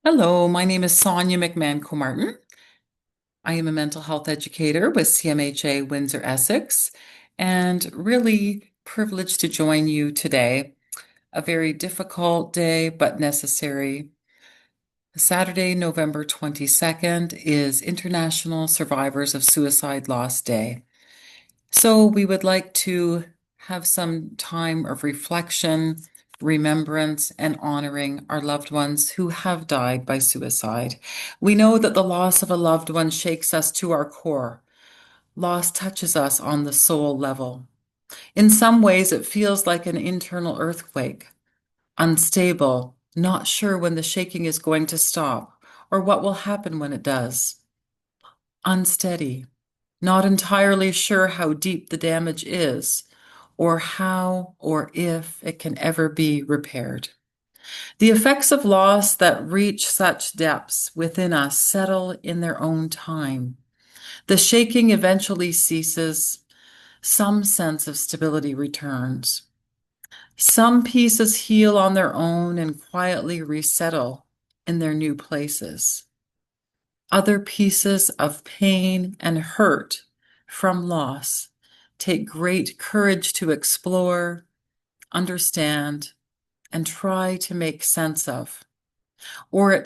Hello, my name is Sonia McMahon-Comartin. I am a mental health educator with CMHA Windsor-Essex and really privileged to join you today. A very difficult day, but necessary. Saturday, November 22nd is International Survivors of Suicide Loss Day. So we would like to have some time of reflection, remembrance, and honoring our loved ones who have died by suicide. We know that the loss of a loved one shakes us to our core. Loss touches us on the soul level. In some ways, it feels like an internal earthquake, unstable, not sure when the shaking is going to stop or what will happen when it does. Unsteady, not entirely sure how deep the damage is, or how or if it can ever be repaired. The effects of loss that reach such depths within us settle in their own time. The shaking eventually ceases. Some sense of stability returns. Some pieces heal on their own and quietly resettle in their new places. Other pieces of pain and hurt from loss take great courage to explore, understand, and try to make sense of, or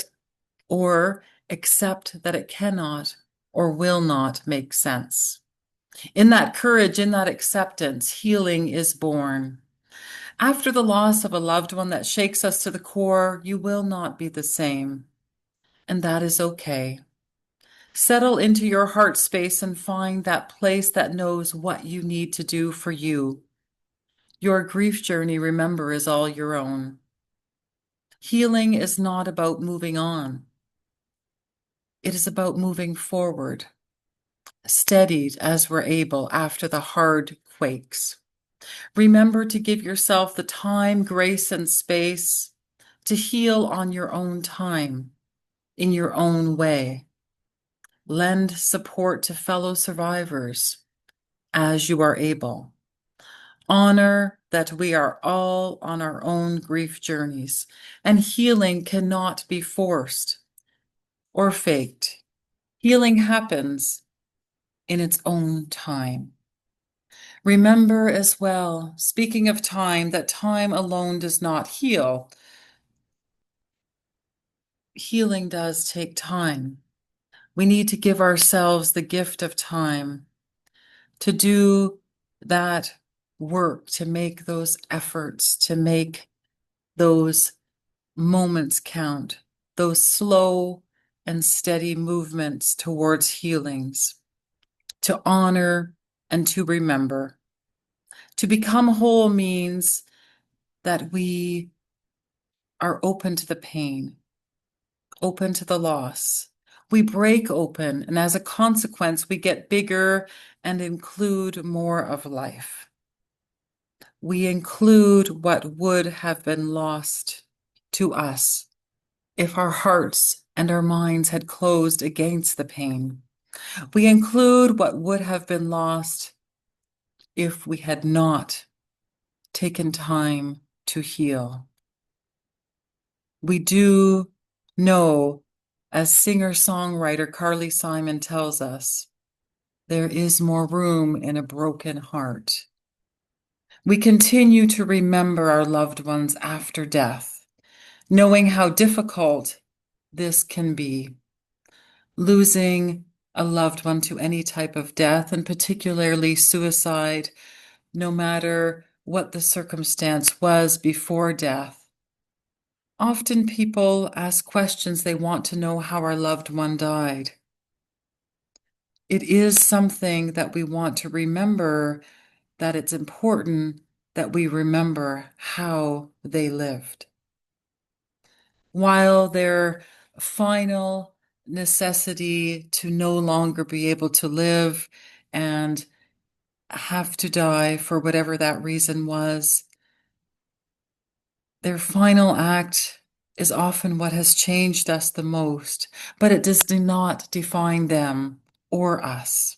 or accept that it cannot or will not make sense. In that courage, in that acceptance, healing is born. After the loss of a loved one that shakes us to the core, you will not be the same, and that is okay. Settle into your heart space and find that place that knows what you need to do for you. Your grief journey, remember, is all your own. Healing is not about moving on. It is about moving forward, steadied as we're able after the hard quakes. Remember to give yourself the time, grace, and space to heal on your own time, in your own way. Lend support to fellow survivors as you are able. Honor that we are all on our own grief journeys, and healing cannot be forced or faked. Healing happens in its own time. Remember as well, speaking of time, that time alone does not heal. Healing does take time. We need to give ourselves the gift of time to do that work, to make those efforts, to make those moments count, those slow and steady movements towards healings, to honor and to remember. To become whole means that we are open to the pain, open to the loss. We break open, and as a consequence, we get bigger and include more of life. We include what would have been lost to us if our hearts and our minds had closed against the pain. We include what would have been lost if we had not taken time to heal. We do know, as singer-songwriter Carly Simon tells us, there is more room in a broken heart. We continue to remember our loved ones after death, knowing how difficult this can be. Losing a loved one to any type of death, and particularly suicide, no matter what the circumstance was before death. Often people ask questions. They want to know how our loved one died. It is something that we want to remember, that it's important that we remember how they lived. While their final necessity to no longer be able to live and have to die for whatever that reason was, their final act is often what has changed us the most, but it does not define them or us.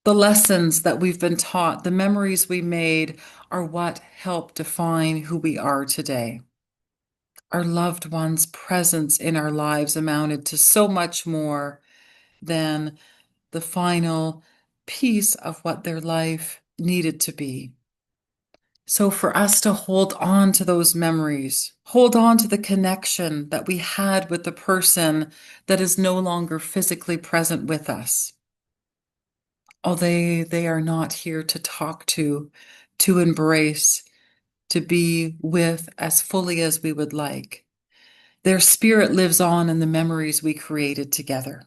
The lessons that we've been taught, the memories we made, are what help define who we are today. our loved ones' presence in our lives amounted to so much more than the final piece of what their life needed to be. So, for us to hold on to those memories, hold on to the connection that we had with the person that is no longer physically present with us. Although they are not here to talk to embrace, to be with as fully as we would like. Their spirit lives on in the memories we created together.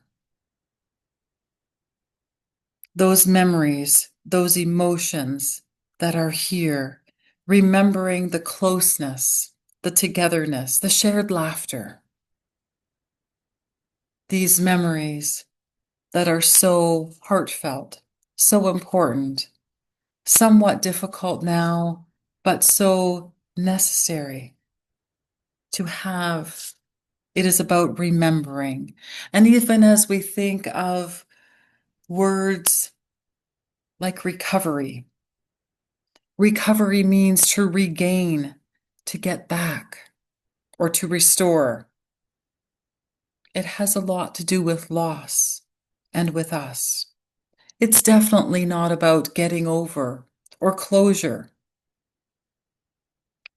Those memories, those emotions that are here, remembering the closeness, the togetherness, the shared laughter. These memories that are so heartfelt, so important, somewhat difficult now, but so necessary to have. It is about remembering. And even as we think of words like recovery, recovery means to regain, to get back, or to restore. It has a lot to do with loss and with us. It's definitely not about getting over or closure.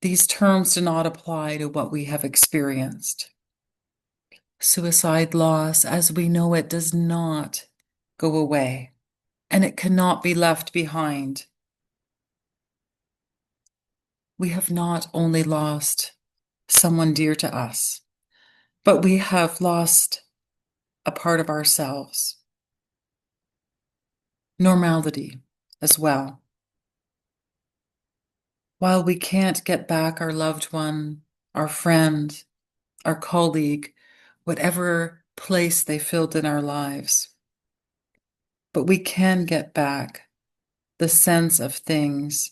These terms do not apply to what we have experienced. Suicide loss, as we know it, does not go away, and it cannot be left behind. We have not only lost someone dear to us, but we have lost a part of ourselves, normality as well. While we can't get back our loved one, our friend, our colleague, whatever place they filled in our lives, but we can get back the sense of things,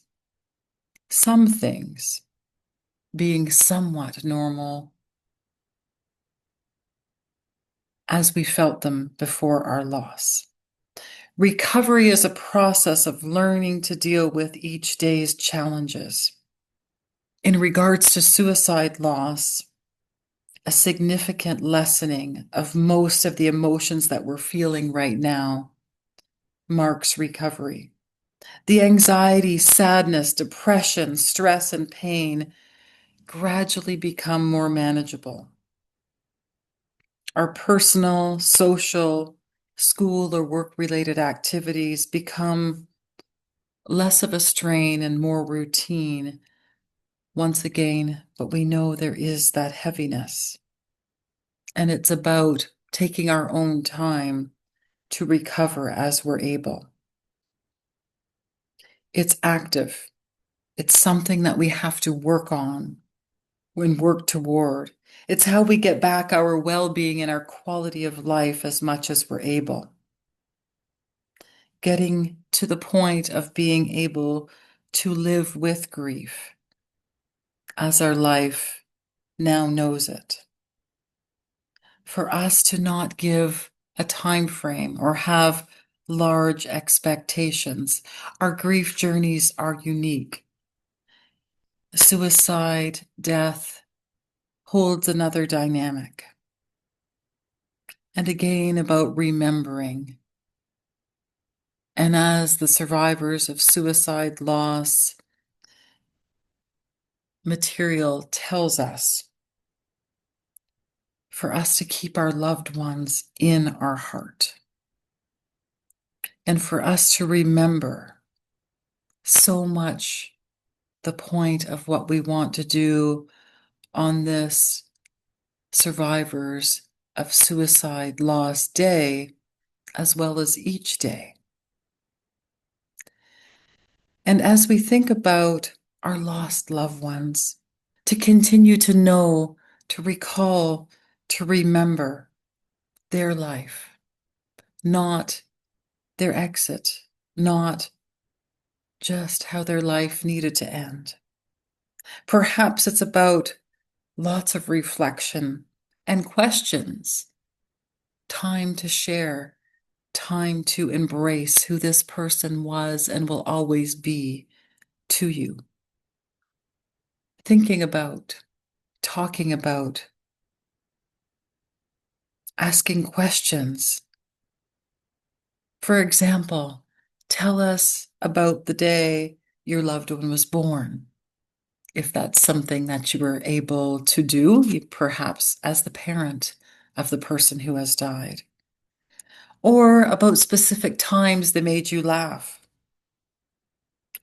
some things being somewhat normal as we felt them before our loss. Recovery is a process of learning to deal with each day's challenges. In regards to suicide loss, a significant lessening of most of the emotions that we're feeling right now marks recovery. The anxiety, sadness, depression, stress, and pain gradually become more manageable. Our personal, social, school, or work-related activities become less of a strain and more routine once again, but we know there is that heaviness. And it's about taking our own time to recover as we're able. It's active. It's something that we have to work on and work toward. It's how we get back our well-being and our quality of life as much as we're able. Getting to the point of being able to live with grief as our life now knows it. For us to not give a time frame or have large expectations. Our grief journeys are unique. Suicide, death holds another dynamic. And again, about remembering. And as the survivors of suicide loss material tells us, for us to keep our loved ones in our heart. And for us to remember so much the point of what we want to do on this Survivors of Suicide Loss Day, as well as each day. And as we think about our lost loved ones, to continue to know, to recall, to remember their life, not their exit, not just how their life needed to end. Perhaps it's about lots of reflection and questions, time to share, time to embrace who this person was and will always be to you. Thinking about talking about asking questions. For example, tell us about the day your loved one was born. If that's something that you were able to do, perhaps as the parent of the person who has died. Or about specific times that made you laugh.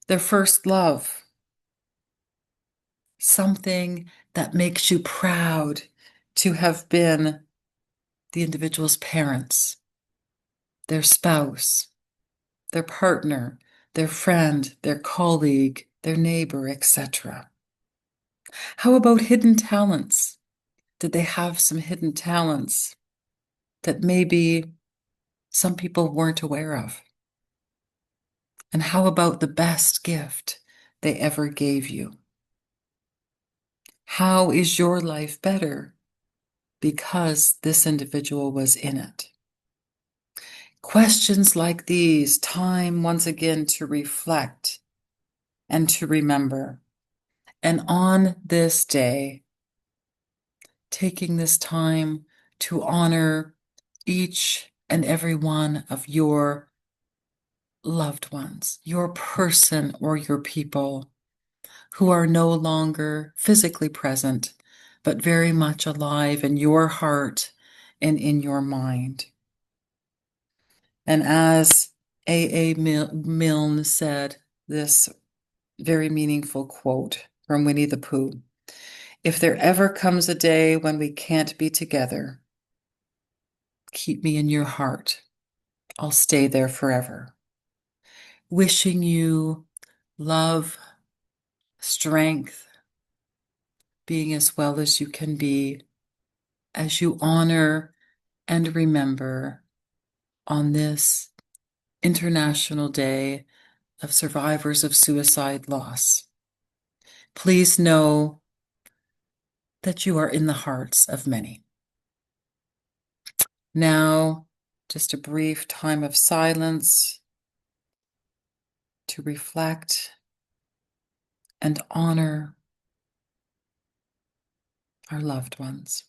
Their first love. Something that makes you proud to have been the individual's parents, their spouse, their partner, their friend, their colleague, their neighbor, etc. How about hidden talents? Did they have some hidden talents that maybe some people weren't aware of? And how about the best gift they ever gave you? How is your life better because this individual was in it? Questions like these, time once again to reflect and to remember. And on this day, taking this time to honor each and every one of your loved ones, your person or your people who are no longer physically present, but very much alive in your heart and in your mind. And as A. Milne said, this very meaningful quote from Winnie the Pooh, if there ever comes a day when we can't be together, keep me in your heart. I'll stay there forever. Wishing you love, strength, being as well as you can be as you honor and remember on this International Day of Survivors of Suicide Loss. Please know that you are in the hearts of many. Now, just a brief time of silence to reflect and honor our loved ones.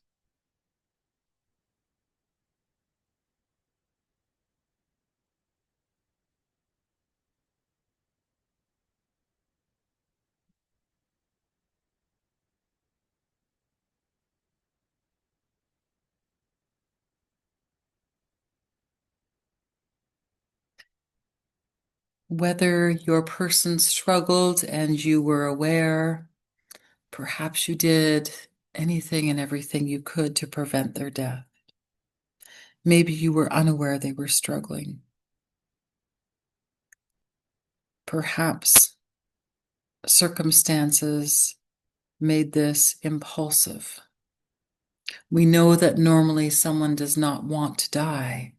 Whether your person struggled and you were aware, perhaps you did anything and everything you could to prevent their death. Maybe you were unaware they were struggling. Perhaps circumstances made this impulsive. We know that normally someone does not want to die,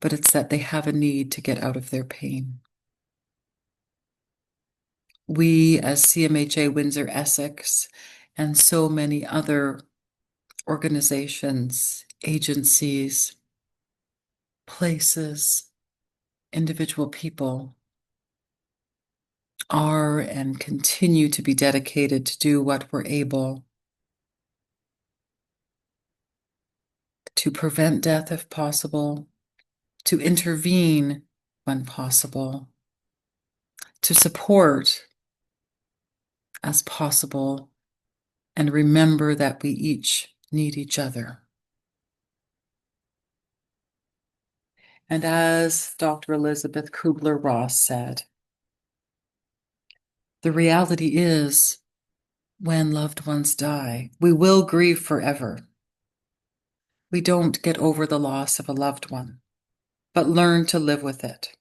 but it's that they have a need to get out of their pain. We, as CMHA Windsor-Essex, and so many other organizations, agencies, places, individual people, are and continue to be dedicated to do what we're able to prevent death if possible, to intervene when possible, to support as possible, and remember that we each need each other. And as Dr. Elizabeth Kubler-Ross said, the reality is when loved ones die, we will grieve forever. We don't get over the loss of a loved one, but learn to live with it.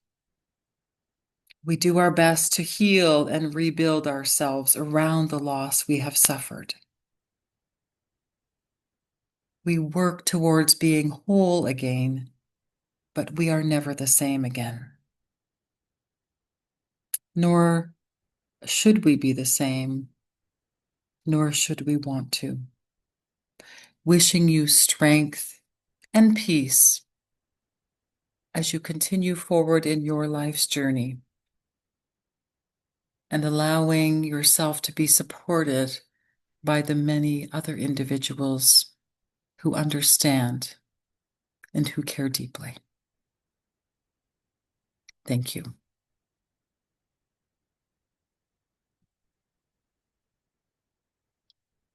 We do our best to heal and rebuild ourselves around the loss we have suffered. We work towards being whole again, but we are never the same again. Nor should we be the same, nor should we want to. Wishing you strength and peace as you continue forward in your life's journey, and allowing yourself to be supported by the many other individuals who understand and who care deeply. Thank you.